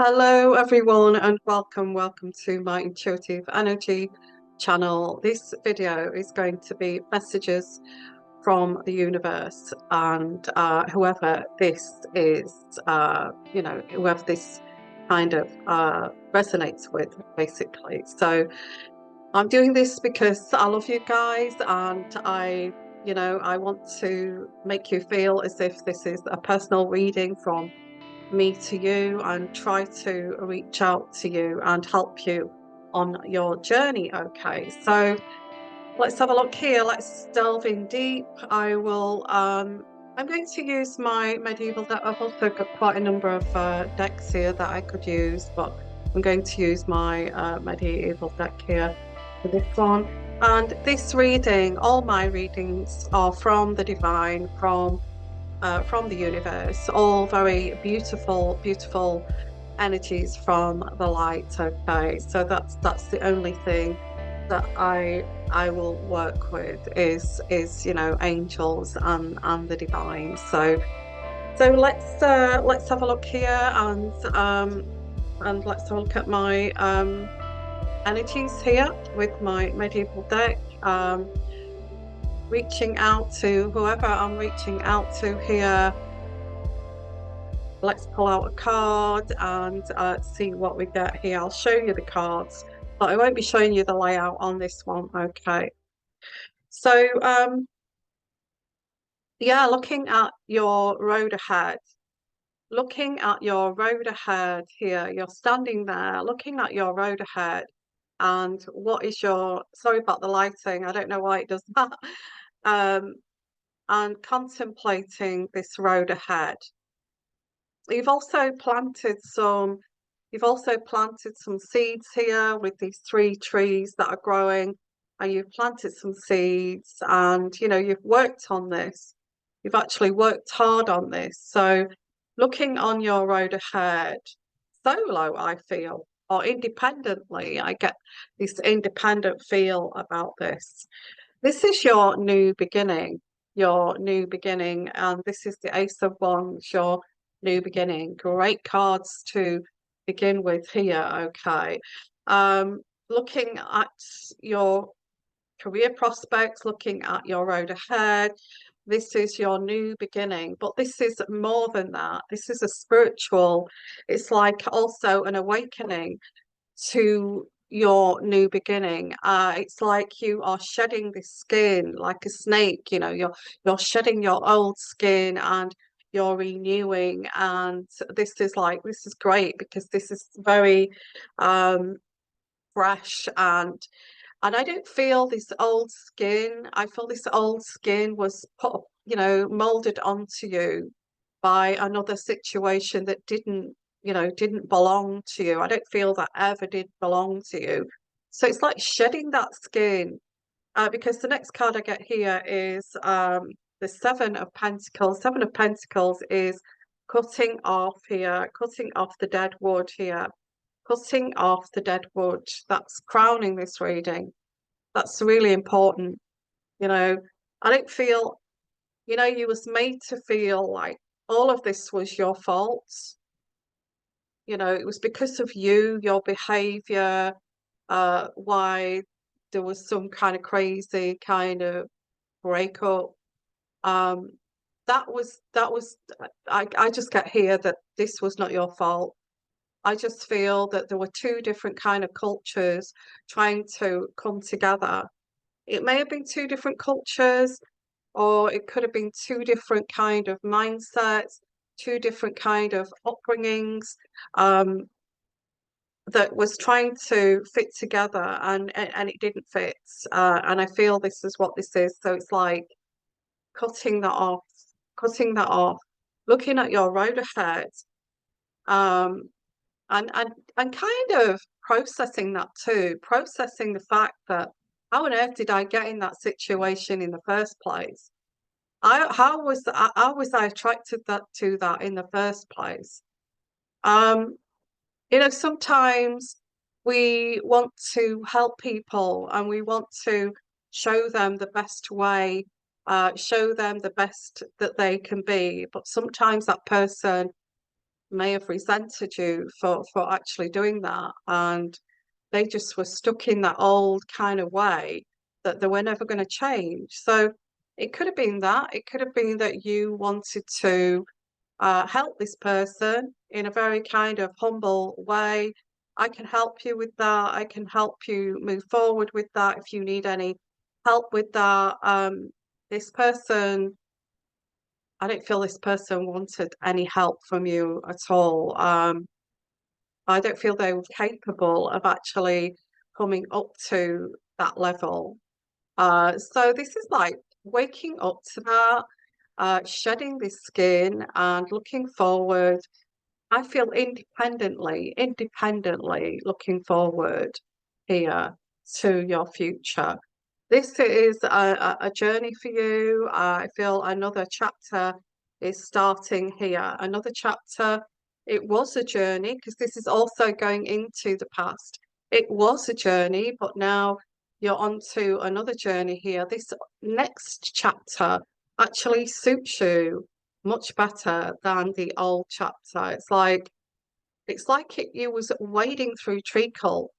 Hello, everyone, and welcome to my intuitive energy channel. This video is going to be messages from the universe, and whoever this is, whoever this kind of resonates with, basically. So I'm doing this because I love you guys, and I want to make you feel as if this is a personal reading from me to you, and try to reach out to you and help you on your journey. Okay, so let's have a look here. Let's delve in deep. I'm going to use my medieval deck. I've also got quite a number of decks here that I could use, but I'm going to use my medieval deck here for this one. And this reading, all my readings are from the divine, from the universe, all very beautiful, beautiful energies from the light. Okay, so that's the only thing that I will work with is angels and the divine. So let's have a look here, and let's have a look at my energies here with my medieval deck. Reaching out to whoever I'm reaching out to here. Let's pull out a card and see what we get here. I'll show you the cards, but I won't be showing you the layout on this one. Okay. So, yeah, looking at your road ahead, here, you're standing there looking at your road ahead. And what is sorry about the lighting, I don't know why it does that. Um, and contemplating this road ahead. You've also planted some seeds here with these 3 trees that are growing, and you've planted some seeds, and you've worked on this. You've actually worked hard on this. So looking on your road ahead, solo, I feel, or independently, I get this independent feel about this. This is your new beginning, and this is the Ace of Wands, your new beginning. Great cards to begin with here. Okay. Looking at your career prospects, looking at your road ahead, this is your new beginning, but this is more than that. This is a spiritual, it's like also an awakening to your new beginning. It's like you are shedding this skin like a snake. You're shedding your old skin and you're renewing. And this is great because this is very fresh, and I don't feel this old skin. I feel this old skin was put, molded onto you by another situation that didn't belong to you. I don't feel that ever did belong to you. So it's like shedding that skin. Because the next card I get here is the Seven of Pentacles. Seven of Pentacles is cutting off here, cutting off the dead wood here, cutting off the dead wood. That's crowning this reading. That's really important. You know, I don't feel, you was made to feel like all of this was your fault. It was because of you, your behavior, why there was some kind of crazy kind of breakup. Um, I just get here that this was not your fault. I just feel that there were 2 different kind of cultures trying to come together. It may have been 2 different cultures, or it could have been 2 different kind of mindsets, 2 different kind of upbringings, that was trying to fit together, and it didn't fit. And I feel this is what this is. So it's like cutting that off, cutting that off, looking at your road ahead, um, and kind of processing that too, processing the fact that how on earth did I get in that situation in the first place? How was I attracted to that in the first place? Um, Sometimes we want to help people and we want to show them the best way, show them the best that they can be. But sometimes that person may have resented you for actually doing that, and they just were stuck in that old kind of way that they were never going to change. So it could have been that. It could have been that you wanted to help this person in a very kind of humble way. I can help you with that. I can help you move forward with that if you need any help with that. This person, I don't feel this person wanted any help from you at all. I don't feel they were capable of actually coming up to that level. So this is like waking up to that, shedding this skin and looking forward. I feel independently looking forward here to your future. This is a journey for you. I feel another chapter is starting here. Another chapter. It was a journey because this is also going into the past. It was a journey, but now you're on to another journey here. This next chapter actually suits you much better than the old chapter. You was wading through treacle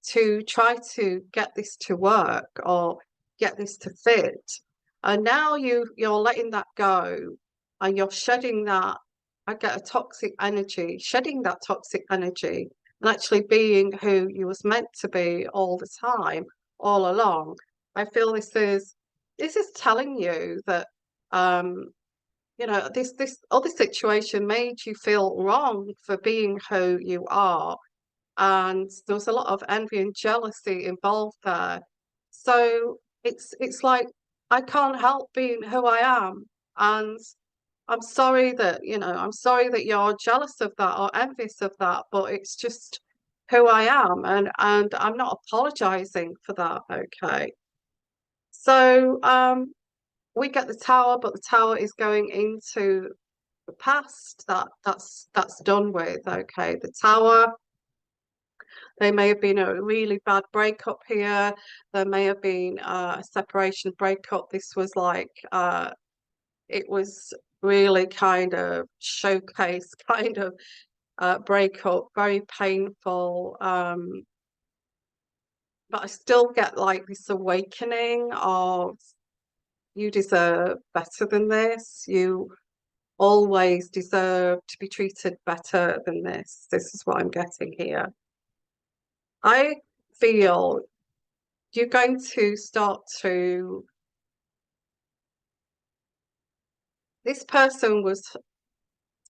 to try to get this to work or get this to fit. And now you're letting that go and you're shedding that. I get a toxic energy, shedding that toxic energy and actually being who you was meant to be all the time, all along. I feel this is telling you that this other situation made you feel wrong for being who you are, and there was a lot of envy and jealousy involved there. So it's like I can't help being who I am, and I'm sorry that you're jealous of that or envious of that, but it's just who I am, and I'm not apologizing for that. Okay. So we get the tower, but the tower is going into the past. That's done with. Okay, the tower. There may have been a really bad breakup here. There may have been a separation breakup. This was it was really kind of showcase kind of breakup, very painful. But I still get like this awakening of you deserve better than this. You always deserve to be treated better than this. This is what I'm getting here. I feel you're going to start to. This person was.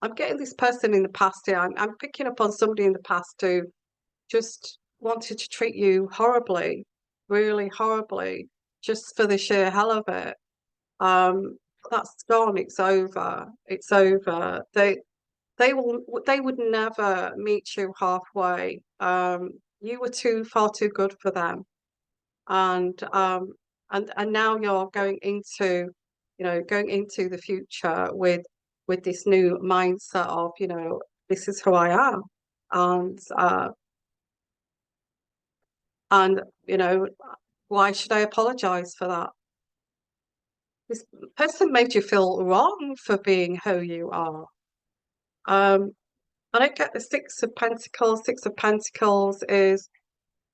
I'm getting this person in the past here. I'm picking up on somebody in the past who just wanted to treat you horribly, really horribly, just for the sheer hell of it. That's gone. It's over. It's over. They would never meet you halfway. You were far too good for them, and now you're going into the future with this new mindset of this is who I am, and and why should I apologize for that? This person made you feel wrong for being who you are. I don't get the Six of Pentacles. Six of Pentacles is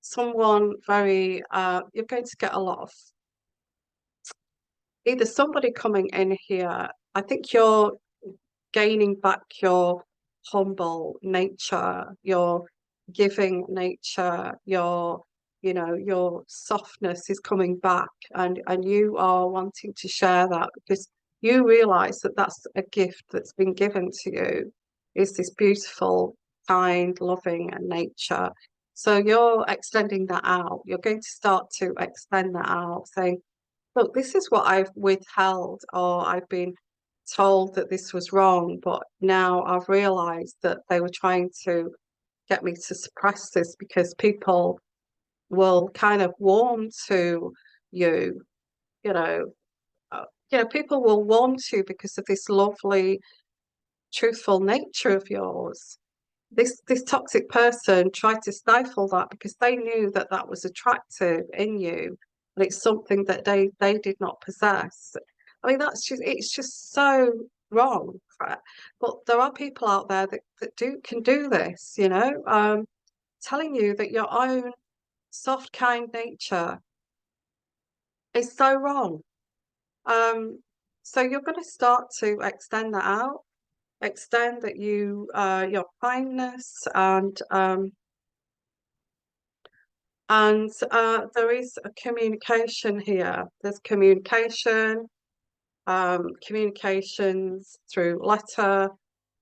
someone very, you're going to get a lot of either somebody coming in here. I think you're gaining back your humble nature, your giving nature, your softness is coming back, and you are wanting to share that because you realize that that's a gift that's been given to you, is this beautiful, kind, loving nature. So you're extending that out. You're going to start to extend that out, saying, look, this is what I've withheld, or I've been told that this was wrong, but now I've realized that they were trying to get me to suppress this because people will kind of warm to you, you know, people will warm to you because of this lovely, truthful nature of yours. This toxic person tried to stifle that because they knew that that was attractive in you, and it's something that they did not possess. I mean, it's just so wrong. secret. But there are people out there that can do this, telling you that your own soft, kind nature is so wrong. Um, so you're going to start to extend that out, extend that your kindness, and there is a communication here. There's communication, communications through letter,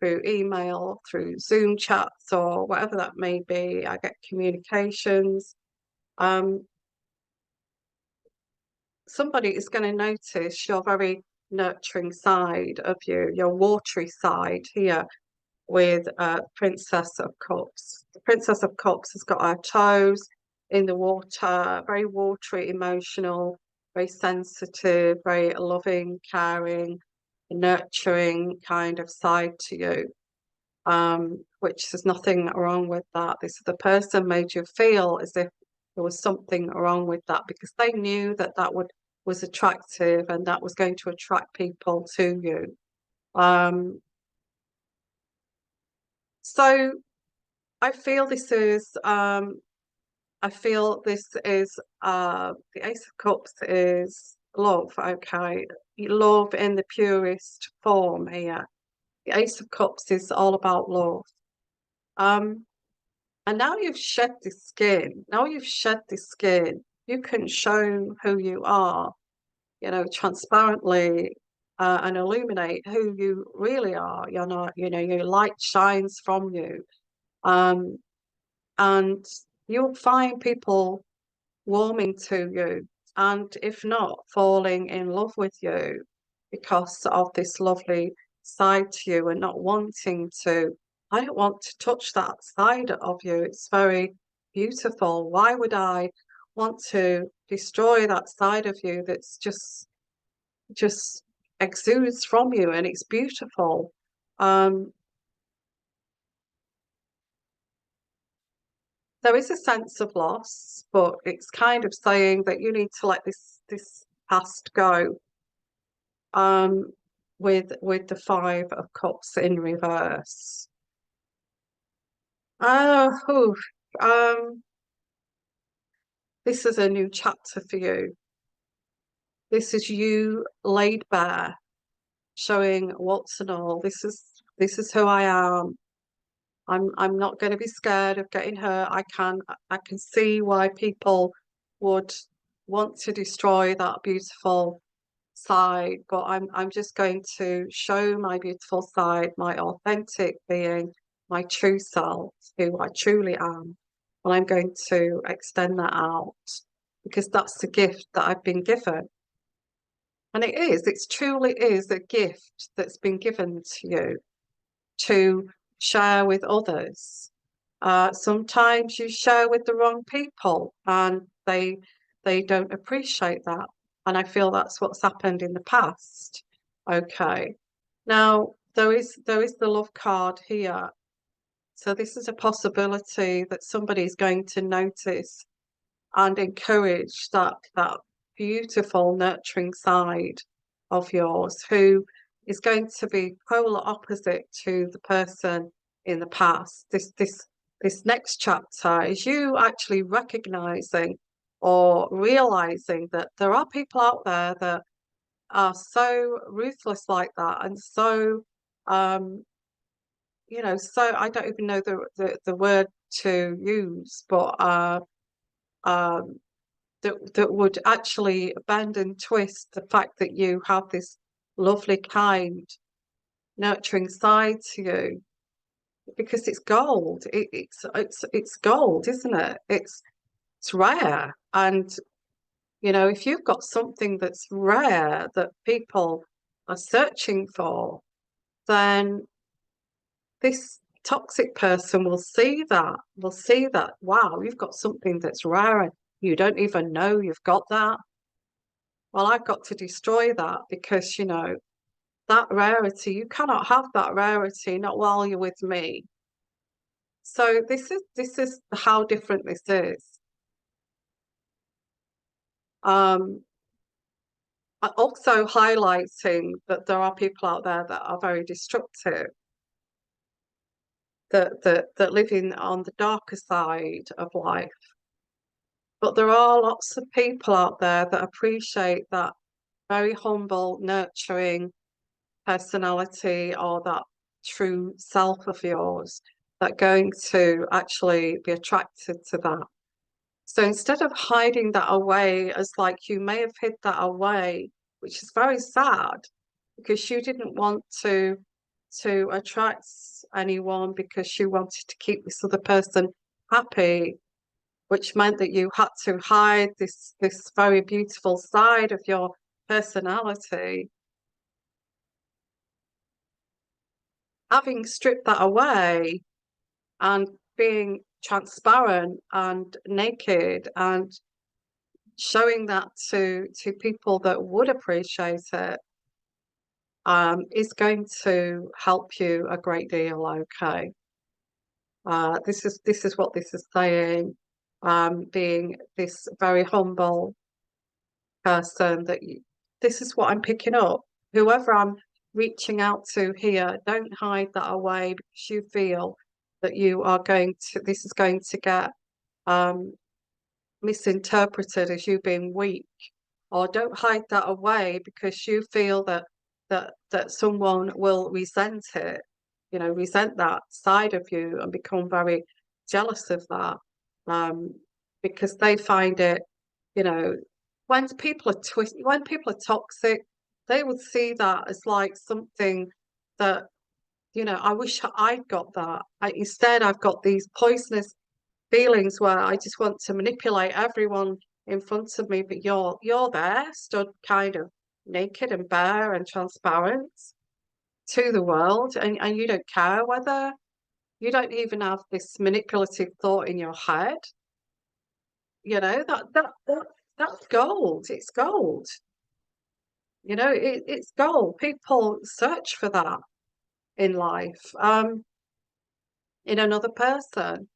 through email, through Zoom chats, or whatever that may be. I get communications. Um, Somebody is going to notice your very nurturing side of you, your watery side here with Princess of Cups. The Princess of Cups has got her toes in the water, very watery, emotional, very sensitive, very loving, caring, nurturing kind of side to you. Which there's nothing wrong with that. This the person made you feel as if there was something wrong with that because they knew that was attractive and that was going to attract people to you. So I feel this is the Ace of Cups is love, okay. Love in the purest form here. The Ace of Cups is all about love. Um, and now you've shed the skin. Now you've shed the skin, you can show who you are, transparently, and illuminate who you really are. You're not, your light shines from you. Um, and you'll find people warming to you, and if not, falling in love with you because of this lovely side to you and not wanting to. I don't want to touch that side of you. It's very beautiful. Why would I want to destroy that side of you that's just exudes from you and it's beautiful? Um, there is a sense of loss, but it's kind of saying that you need to let this past go. Um, with the Five of Cups in reverse. Oh, this is a new chapter for you. This is you laid bare, showing what's and all. This is who I am. I'm not going to be scared of getting hurt. I can see why people would want to destroy that beautiful side, but I'm just going to show my beautiful side, my authentic being, my true self, who I truly am. And I'm going to extend that out because that's the gift that I've been given. And it truly is a gift that's been given to you to share with others. Sometimes you share with the wrong people and they don't appreciate that. And I feel that's what's happened in the past. Okay. Now there is the love card here. So this is a possibility that somebody's going to notice and encourage that beautiful nurturing side of yours who is going to be polar opposite to the person in the past. This next chapter is you actually recognizing or realizing that there are people out there that are so ruthless like that and so so I don't even know the word to use, but um that would actually bend and twist the fact that you have this lovely, kind, nurturing side to you because it's gold. It's gold, isn't it? It's rare, and if you've got something that's rare that people are searching for, then this toxic person will see that, wow, you've got something that's rare and you don't even know you've got that. Well, I've got to destroy that because, that rarity, you cannot have that rarity, not while you're with me. So this is how different this is. Um, Also highlighting that there are people out there that are very destructive, that live on the darker side of life. But there are lots of people out there that appreciate that very humble, nurturing personality or that true self of yours, that going to actually be attracted to that. So instead of hiding that away, as like you may have hid that away, which is very sad because you didn't want to attract anyone because you wanted to keep this other person happy, which meant that you had to hide this very beautiful side of your personality. Having stripped that away and being transparent and naked and showing that to people that would appreciate it, is going to help you a great deal. Okay, this is what this is saying. Being this very humble person, this is what I'm picking up. Whoever I'm reaching out to here, don't hide that away because you feel that you are going to. This is going to get um, misinterpreted as you being weak, or don't hide that away because you feel that someone will resent it, resent that side of you and become very jealous of that, um, because they find it, you know, when people are toxic, they would see that as like something that, I wish I'd got that. Instead, I've got these poisonous feelings where I just want to manipulate everyone in front of me, but you're there, stood kind of naked and bare and transparent to the world, and you don't care whether you don't even have this manipulative thought in your head. That's gold. It's gold. It's gold. People search for that in life, in another person.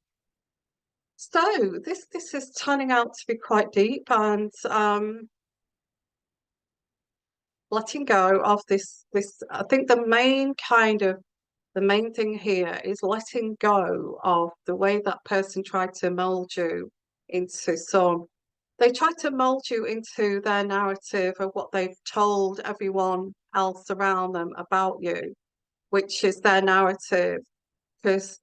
So this is turning out to be quite deep, and letting go of this. I think the main thing here is letting go of the way that person tried to mold you into some. They tried to mold you into their narrative of what they've told everyone else around them about you, which is their narrative. Because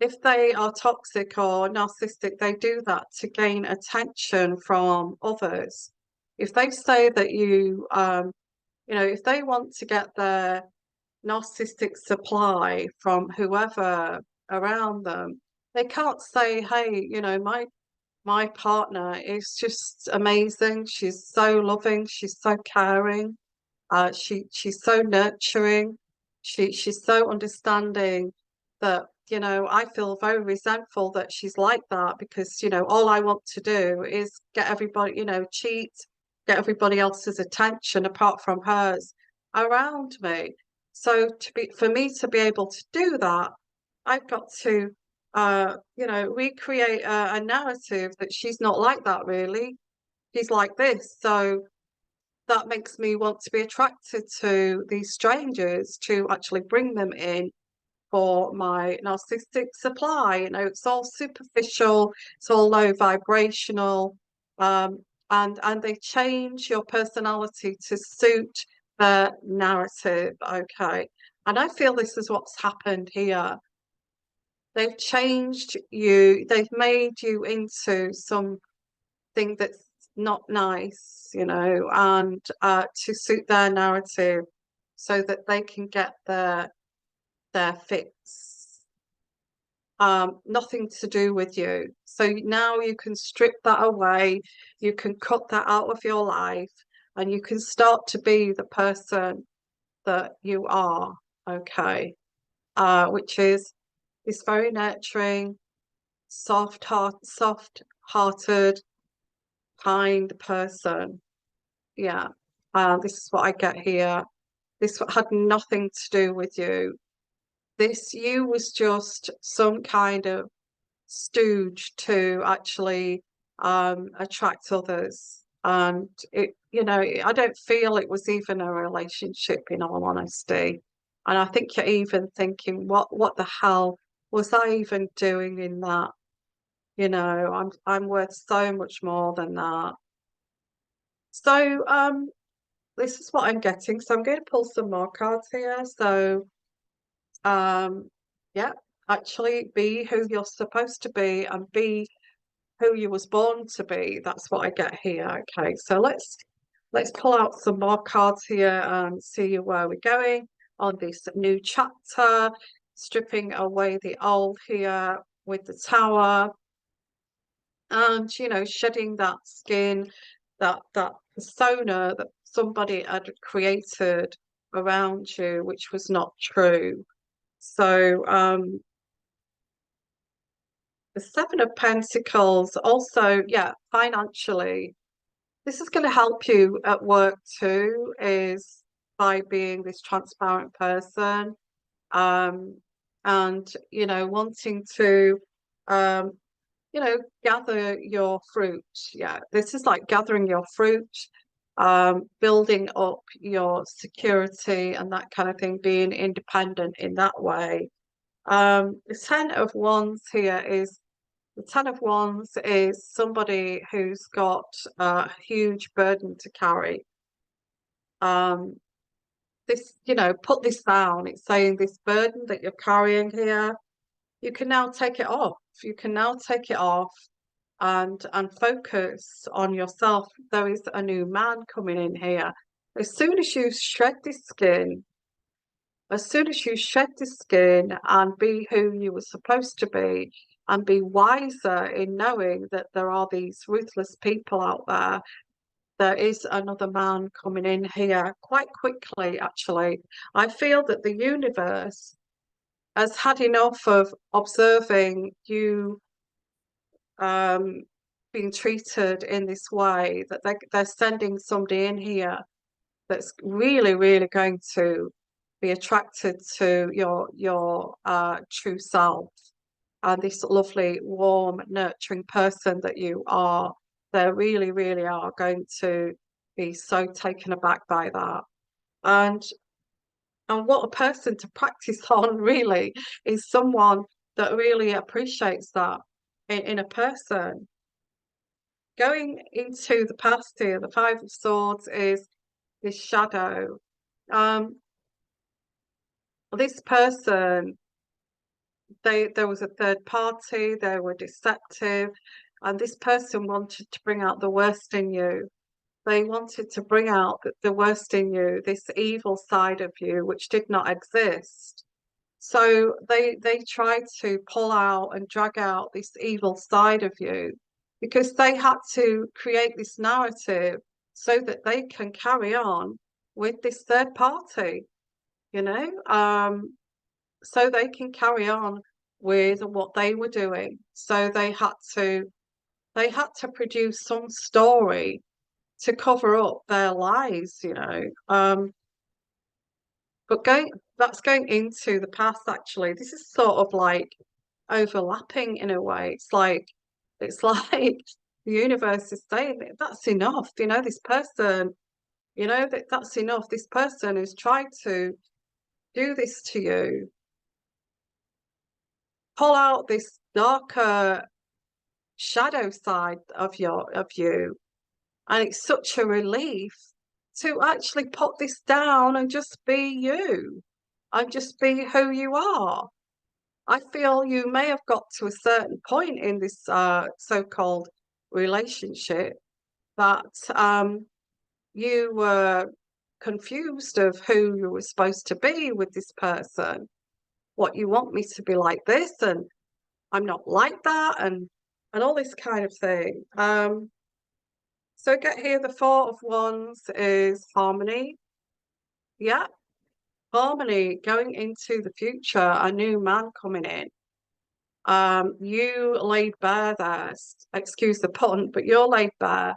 if they are toxic or narcissistic, they do that to gain attention from others. If they say that if they want to get their narcissistic supply from whoever around them, they can't say, hey, my partner is just amazing. She's so loving. She's so caring. She's so nurturing. She's so understanding that, I feel very resentful that she's like that because, all I want to do is get everybody, cheat, get everybody else's attention apart from hers around me. So for me to be able to do that, I've got to recreate a narrative that she's not like that really. She's like this. So that makes me want to be attracted to these strangers to actually bring them in for my narcissistic supply. It's all superficial, it's all low vibrational, and they change your personality to suit the narrative. Okay. And I feel this is what's happened here. They've changed you, they've made you into something that's not nice, and to suit their narrative so that they can get their fix. Nothing to do with you. So now you can strip that away, you can cut that out of your life, and you can start to be the person that you are, okay? Which is this very nurturing, soft-hearted, kind person. Yeah. This is what I get here. This had nothing to do with you. You was just some kind of stooge to actually attract others. And it, you know, I don't feel it was even a relationship, in all honesty. And I think you're even thinking, what the hell was I even doing in that? You know, I'm worth so much more than that. So this is what I'm getting. So I'm going to pull some more cards here. So um yeah, actually be who you're supposed to be and be who you was born to be. That's what I get here. Okay, so let's pull out some more cards here and see where we're going on this new chapter, stripping away the old here with the tower, and you know, shedding that skin, that persona that somebody had created around you, which was not true. So the Seven of Pentacles also, yeah, financially, this is going to help you at work too, is by being this transparent person, um, and you know, wanting to um, you know, gather your fruit. Yeah, this is like gathering your fruit, building up your security and that kind of thing, being independent in that way. The Ten of Wands here is the Ten of Wands is somebody who's got a huge burden to carry. Um, this, you know, put this down. It's saying this burden that you're carrying here, you can now take it off. You can now take it off and focus on yourself. There is a new man coming in here. As soon as you shed this skin, as soon as you shed the skin and be who you were supposed to be, and be wiser in knowing that there are these ruthless people out there, there is another man coming in here quite quickly, actually. I feel that the universe has had enough of observing you being treated in this way, that they're sending somebody in here that's really, really going to be attracted to your true self, and this lovely, warm, nurturing person that you are. They really, really are going to be so taken aback by that. And what a person to practice on, really, is someone that really appreciates that in a person. Going into the past here, the Five of Swords is this shadow. Um, this person, there was a third party, they were deceptive, and this person wanted to bring out the worst in you. They wanted to bring out the worst in you, this evil side of you, which did not exist. So they tried to pull out and drag out this evil side of you because they had to create this narrative so that they can carry on with this third party, you know, so they can carry on with what they were doing. So they had to produce some story to cover up their lies, you know. But that's going into the past, actually. This is sort of like overlapping in a way. It's like the universe is saying that that's enough. You know, this person, you know, that's enough. This person who's tried to do this to you, pull out this darker shadow side of you. And it's such a relief to actually put this down and just be you and just be who you are. I feel you may have got to a certain point in this so-called relationship that you were confused of who you were supposed to be with this person. What, you want me to be like this, and I'm not like that, and all this kind of thing. So get here, the Four of Wands is harmony. Yeah, harmony going into the future, a new man coming in. You laid bare there, excuse the pun, but you're laid bare.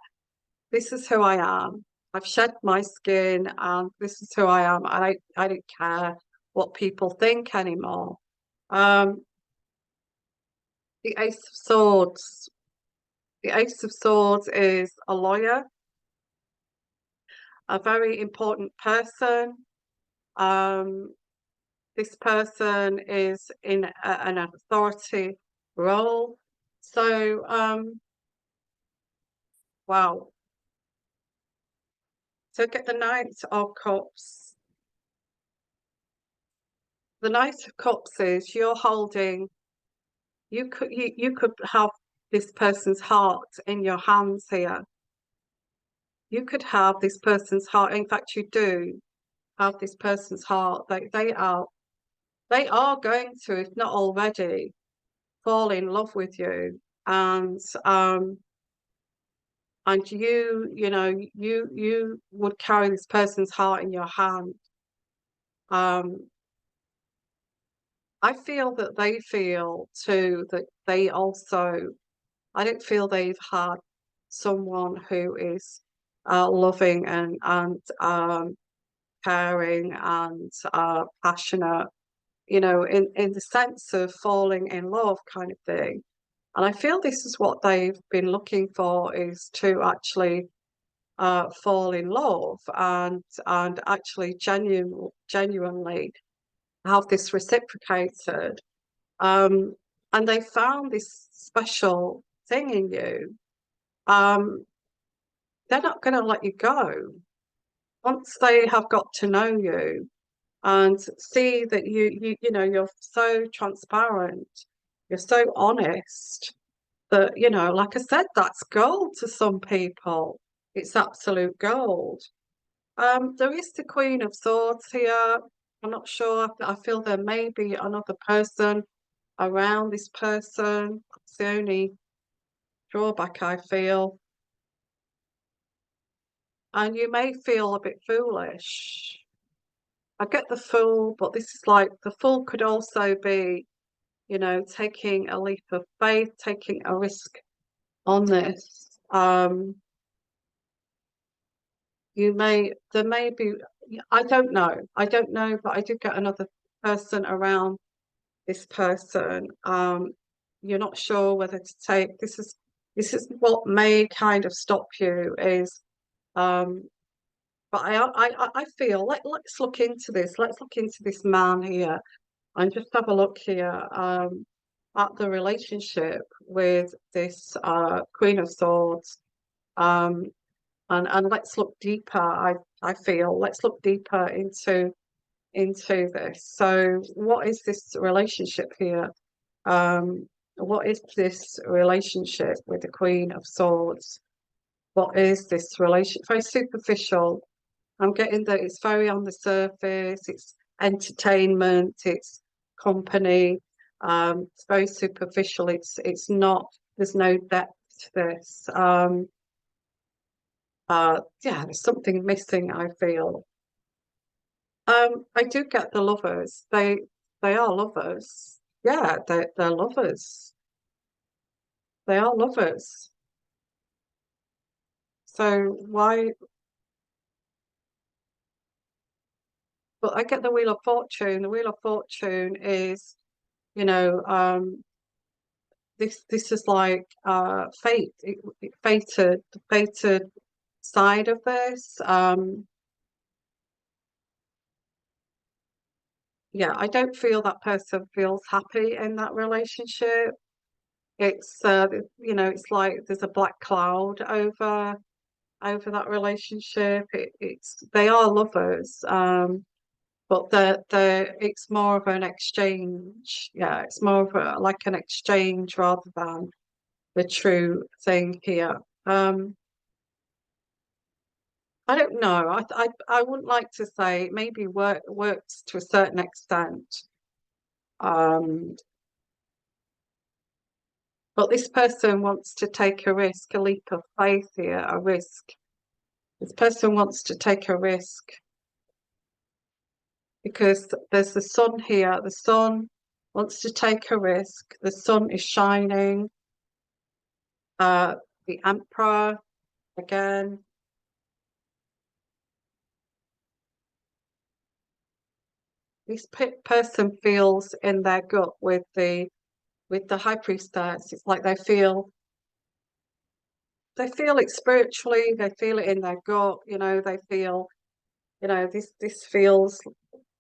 This is who I am. I've shed my skin and this is who I am. I don't care what people think anymore. Um, the Ace of Swords. The Ace of Swords is a lawyer. a very important person. Um, this person is in an authority role. So, wow. So get the Knight of Cups. The Knight of Cups is you're holding, you could have this person's heart in your hands here. You could have this person's heart. In fact, you do have this person's heart. They are going to, if not already, fall in love with you. And you know, you would carry this person's heart in your hand. Um, I feel that they feel too that they also, I don't feel they've had someone who is loving and caring and passionate, you know, in the sense of falling in love kind of thing. And I feel this is what they've been looking for, is to actually fall in love and actually genuinely have this reciprocated. Um, and they found this special thing in you. Um, they're not going to let you go once they have got to know you and see that you know, you're so transparent, you're so honest that, you know, like I said, that's gold to some people. It's absolute gold. There is the Queen of Swords here. I'm not sure. I feel there may be another person around this person. It's the only drawback I feel. And you may feel a bit foolish. I get the fool, but this is like the fool could also be, you know, taking a leap of faith, taking a risk on this. There may be, I don't know, but I did get another person around this person. You're not sure whether to take, this is what may kind of stop you is, um, but I feel, let's look into this. Let's look into this man here and just have a look here, at the relationship with this, Queen of Swords. Um, and let's look deeper. I feel let's look deeper into this. So, what is this relationship here? What is this relationship with the Queen of Swords? What is this relation? Very superficial. I'm getting that it's very on the surface. It's entertainment. It's company. It's very superficial. It's not. There's no depth to this. Yeah, there's something missing, I feel. I do get the lovers. They are lovers. Yeah, they're lovers. They are lovers. So why? But I get the Wheel of Fortune. The Wheel of Fortune is, you know, this is like fate. It fated, the fated side of this. Yeah, I don't feel that person feels happy in that relationship. It's you know, it's like there's a black cloud over that relationship. It's they are lovers, but they're it's more of an exchange. Yeah, it's more of a like an exchange rather than the true thing here. I don't know. I wouldn't like to say maybe works to a certain extent. Um, but this person wants to take a risk, a leap of faith here, a risk. This person wants to take a risk because there's the sun here. The sun wants to take a risk. The sun is shining. Uh, the emperor again. This person feels in their gut with the high priestess. It's like they feel it spiritually, they feel it in their gut, they feel,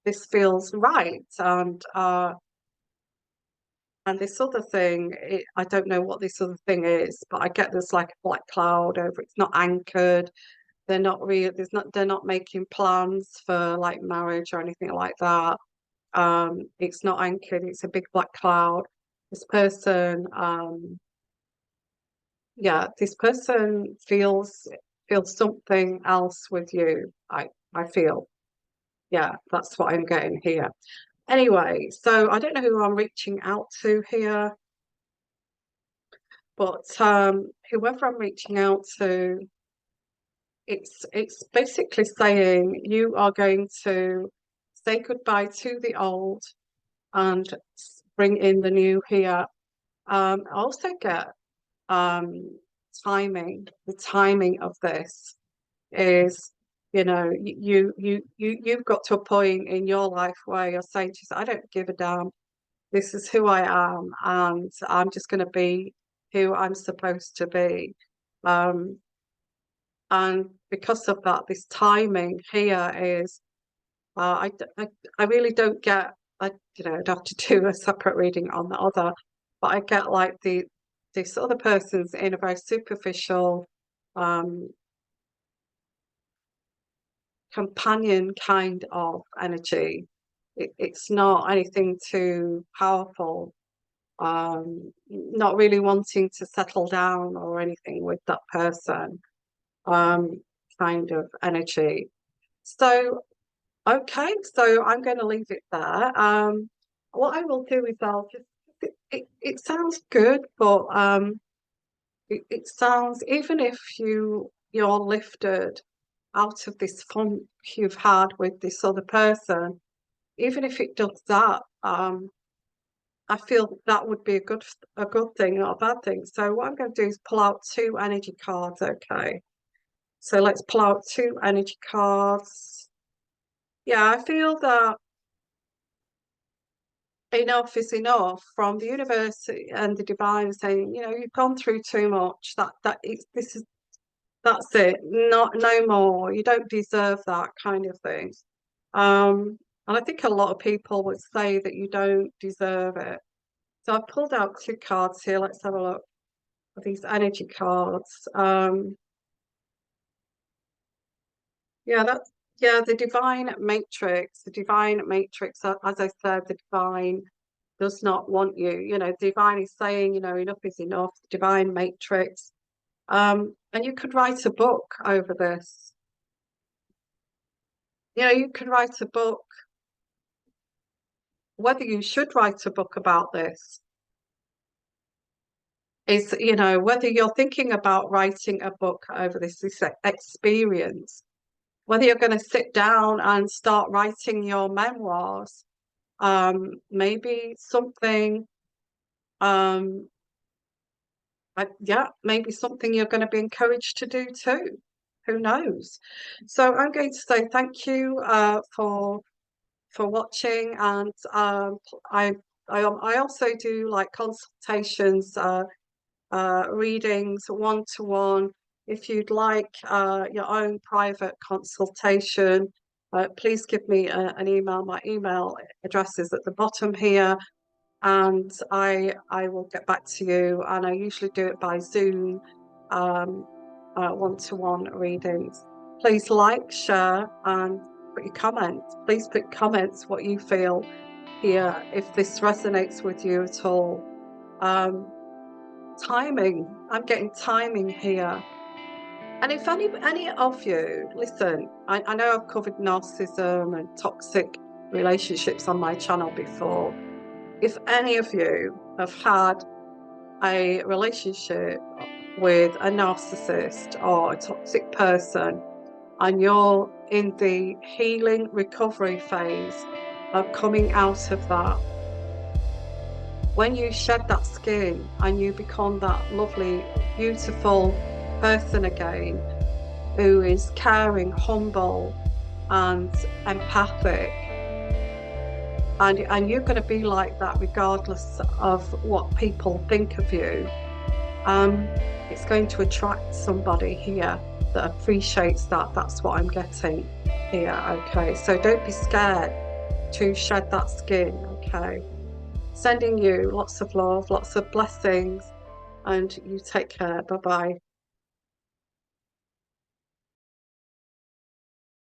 this feels right. And this other thing, I don't know what this other thing is, but I get there's like a black cloud over. It's not anchored. They're not real. They're not making plans for like marriage or anything like that. It's not anchored. It's a big black cloud. This person, yeah, this person feels something else with you. I feel, yeah, that's what I'm getting here. Anyway, so I don't know who I'm reaching out to here, but whoever I'm reaching out to, it's basically saying you are going to say goodbye to the old and bring in the new here. I also get timing. The timing of this is, you've got to a point in your life where you're saying to yourself, I don't give a damn. This is who I am, and I'm just going to be who I'm supposed to be. Um, and because of that, this timing here is, I really don't get, I'd have to do a separate reading on the other, but I get like this other person's in a very superficial, um, companion kind of energy. It's not anything too powerful. Not really wanting to settle down or anything with that person, um, kind of energy. So, okay, so I'm going to leave it there. What I will do is I'll just, it sounds good, but it sounds, even if you're lifted out of this funk you've had with this other person, even if it does that, I feel that would be a good thing, not a bad thing. So what I'm going to do is pull out two energy cards, okay? So let's pull out two energy cards. Yeah, I feel that enough is enough from the universe and the divine saying, you've gone through too much. That's it. Not no more. You don't deserve that kind of thing. And I think a lot of people would say that you don't deserve it. So I pulled out two cards here. Let's have a look at these energy cards. Yeah, the divine matrix. The divine matrix, as I said, the divine does not want you. Divine is saying, enough is enough. The divine matrix. And you could write a book over this. You could write a book. Whether you should write a book about this is, whether you're thinking about writing a book over this experience, whether you're going to sit down and start writing your memoirs, maybe something, maybe something you're going to be encouraged to do too. Who knows? So I'm going to say thank you for watching, and I also do like consultations, readings, one-to-one. If you'd like your own private consultation, please give me an email. My email address is at the bottom here, and I will get back to you. And I usually do it by Zoom, one-to-one readings. Please like, share, and put your comments. Please put comments what you feel here, if this resonates with you at all. Timing. I'm getting timing here. And if any of you, listen, I know I've covered narcissism and toxic relationships on my channel before. If any of you have had a relationship with a narcissist or a toxic person, and you're in the healing recovery phase of coming out of that, when you shed that skin and you become that lovely, beautiful person again, who is caring, humble, and empathic, and you're going to be like that regardless of what people think of you. It's going to attract somebody here that appreciates that. That's what I'm getting here. Okay, so don't be scared to shed that skin. Okay, sending you lots of love, lots of blessings, and you take care. Bye bye.